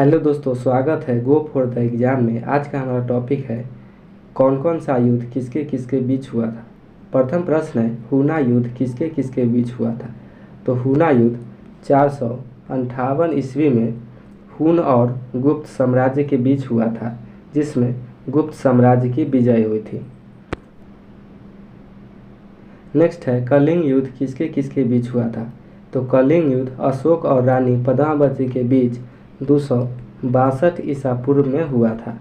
Hello दोस्तों, स्वागत है गो फॉर द एग्ज़ाम में। आज का हमारा टॉपिक है कौन कौन सा युद्ध किसके किसके बीच हुआ था। प्रथम प्रश्न है हुना युद्ध किसके किसके बीच हुआ था। तो हुना युद्ध 458 ईस्वी में हुन और गुप्त साम्राज्य के बीच हुआ था, जिसमें गुप्त साम्राज्य की विजय हुई थी। नेक्स्ट है कलिंग युद्ध किसके किसके बीच हुआ था। तो कलिंग युद्ध अशोक और रानी पद्मावती के बीच 262 ईसा पूर्व में हुआ था,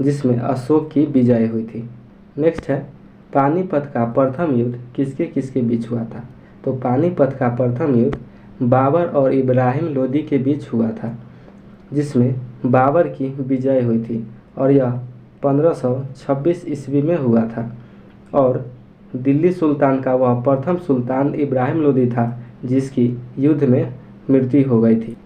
जिसमें अशोक की विजय हुई थी। नेक्स्ट है पानीपत का प्रथम युद्ध किसके किसके बीच हुआ था। तो पानीपत का प्रथम युद्ध बाबर और इब्राहिम लोदी के बीच हुआ था, जिसमें बाबर की विजय हुई थी और यह 1526 ईस्वी में हुआ था। और दिल्ली सुल्तान का वह प्रथम सुल्तान इब्राहिम लोदी था, जिसकी युद्ध में मृत्यु हो गई थी।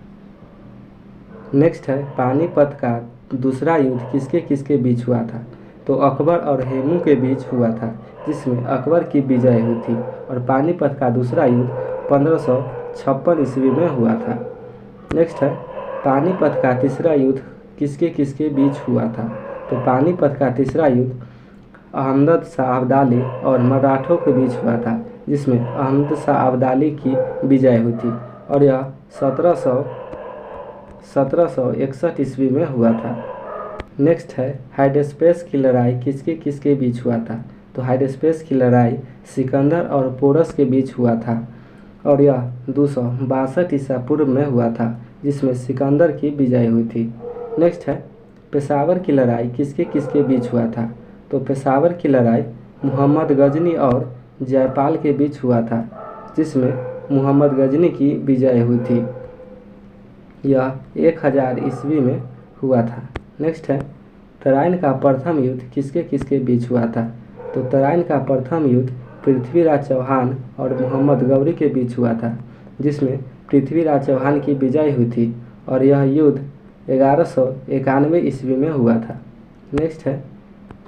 नेक्स्ट है पानीपत का दूसरा युद्ध किसके किसके बीच हुआ था। तो अकबर और हेमू के बीच हुआ था, जिसमें अकबर की विजय हुई थी। और पानीपत का दूसरा युद्ध 1556 ईस्वी में हुआ था। नेक्स्ट है पानीपत का तीसरा युद्ध किसके किसके बीच हुआ था। तो पानीपत का तीसरा युद्ध अहमद शाह अब्दाली और मराठों के बीच हुआ था, जिसमें अहमद शाह अब्दाली की विजय हुई थी और यह 1761 ईस्वी में हुआ था। नेक्स्ट है हाइडेस्पेस की लड़ाई किसके किसके बीच हुआ था। तो हाइडेस्पेस की लड़ाई सिकंदर और पोरस के बीच हुआ था और यह 262 ईसा पूर्व में हुआ था, जिसमें सिकंदर की विजय हुई थी। नेक्स्ट है पेशावर की लड़ाई किसके किसके बीच हुआ था। तो पेशावर की लड़ाई मोहम्मद गजनी और जयपाल के बीच हुआ था, जिसमें मोहम्मद गजनी की विजय हुई थी। यह 1000 ईस्वी में हुआ था। नेक्स्ट है तराइन का प्रथम युद्ध किसके किसके बीच हुआ था। तो तराइन का प्रथम युद्ध पृथ्वीराज चौहान और मोहम्मद गौरी के बीच हुआ था, जिसमें पृथ्वीराज चौहान की विजय हुई थी और यह युद्ध 1191 ईस्वी में हुआ था। नेक्स्ट है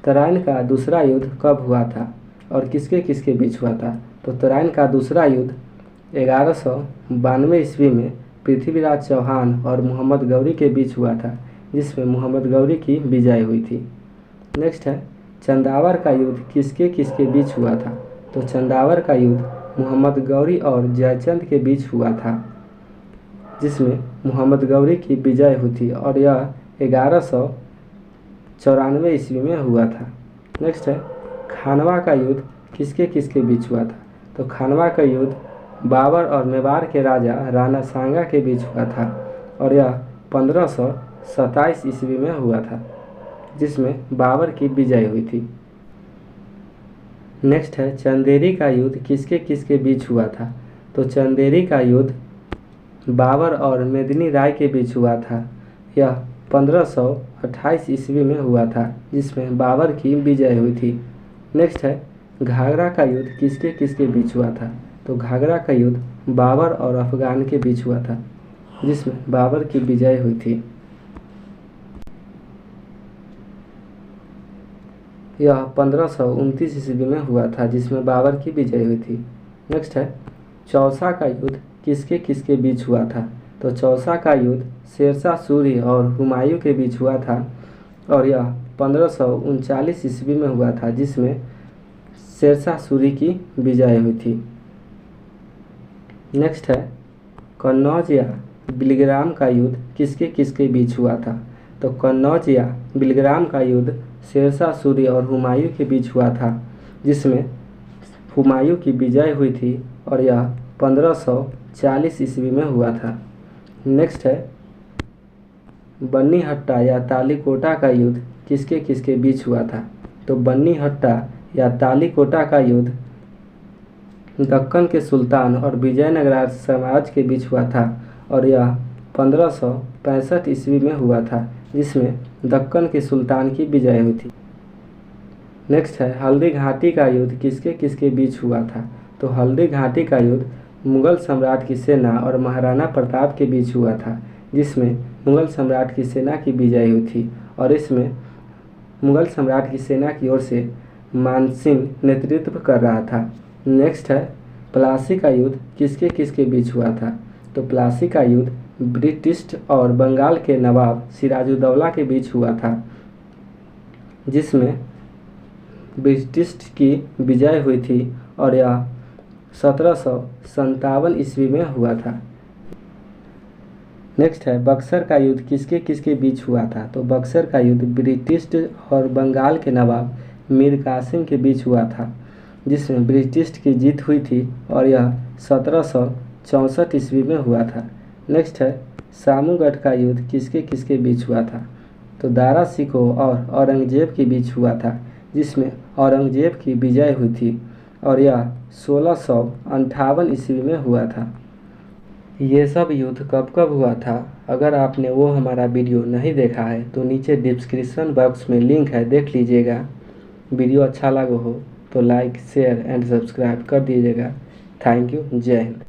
तराइन का दूसरा युद्ध कब हुआ था और किसके किसके बीच हुआ था। तो तराइन का दूसरा युद्ध 1192 ईस्वी में पृथ्वीराज चौहान और मोहम्मद गौरी के बीच हुआ था, जिसमें मोहम्मद गौरी की विजय हुई थी। नेक्स्ट है चंदावर का युद्ध किसके किसके बीच हुआ था। तो चंदावर का युद्ध मोहम्मद गौरी और जयचंद के बीच हुआ था, जिसमें मोहम्मद गौरी की विजय हुई थी और यह 1194 ईस्वी में हुआ था। नेक्स्ट है खानवा का युद्ध किसके किसके बीच हुआ था। तो खानवा का युद्ध बाबर और मेवाड़ के राजा राणा सांगा के बीच हुआ था और यह 1527 ईस्वी में हुआ था, जिसमें बाबर की विजय हुई थी। नेक्स्ट है चंदेरी का युद्ध किसके किसके बीच हुआ था। तो चंदेरी का युद्ध बाबर और मेदिनी राय के बीच हुआ था। यह 1528 ईस्वी में हुआ था, जिसमें बाबर की विजय हुई थी। नेक्स्ट है घाघरा का युद्ध किसके किसके बीच हुआ था। तो घाघरा का युद्ध बाबर और अफगान के बीच हुआ था, जिसमें बाबर की विजय हुई थी। यह 1529 ईस्वी में हुआ था, जिसमें बाबर की विजय हुई थी। नेक्स्ट है चौसा का युद्ध किसके किसके बीच हुआ था। तो चौसा का युद्ध शेरशाह सूरी और हुमायूं के बीच हुआ था और यह 1539 ईस्वी में हुआ था, जिसमें शेरशाह सूरी की विजय हुई थी। नेक्स्ट है कन्नौज या बिलग्राम का युद्ध किसके किसके बीच हुआ था। तो कन्नौज या बिलग्राम का युद्ध शेरशाह सूरी और हुमायूं के बीच हुआ था, जिसमें हुमायूं की विजय हुई थी और यह 1540 ईस्वी में हुआ था। नेक्स्ट है बन्नी हट्टा या तालीकोटा का युद्ध किसके किसके बीच हुआ था। तो बन्नी हट्टा या तालीकोटा का युद्ध दक्कन के सुल्तान और विजयनगर साम्राज्य के बीच हुआ था और यह 1565 ईस्वी में हुआ था, जिसमें दक्कन के सुल्तान की विजय हुई थी। नेक्स्ट है हल्दी घाटी का युद्ध किसके किसके बीच हुआ था। तो हल्दी घाटी का युद्ध मुगल सम्राट की सेना और महाराणा प्रताप के बीच हुआ था, जिसमें मुगल सम्राट की सेना की विजय हुई थी और इसमें मुगल सम्राट की सेना की ओर से मानसिंह नेतृत्व कर रहा था। नेक्स्ट है प्लासी का युद्ध किसके किसके बीच हुआ था। तो प्लासी का युद्ध ब्रिटिश और बंगाल के नवाब सिराजुद्दौला के बीच हुआ था, जिसमें ब्रिटिश की विजय हुई थी और यह 1757 ईस्वी में हुआ था। नेक्स्ट है बक्सर का युद्ध किसके किसके बीच हुआ था। तो बक्सर का युद्ध ब्रिटिश और बंगाल के नवाब मीर कासिम के बीच हुआ था, जिसमें ब्रिटिश की जीत हुई थी और यह 1764 ईस्वी में हुआ था। नेक्स्ट है सामूगढ़ का युद्ध किसके किसके बीच हुआ था। तो दारा शिकोह और औरंगजेब के बीच हुआ था, जिसमें औरंगजेब की विजय हुई थी और यह 1658 ईस्वी में हुआ था। ये सब युद्ध कब कब हुआ था, अगर आपने वो हमारा वीडियो नहीं देखा है तो नीचे डिस्क्रिप्शन बॉक्स में लिंक है, देख लीजिएगा। वीडियो अच्छा लगा हो तो लाइक शेयर एंड सब्सक्राइब कर दीजिएगा। Thank you. जय हिंद।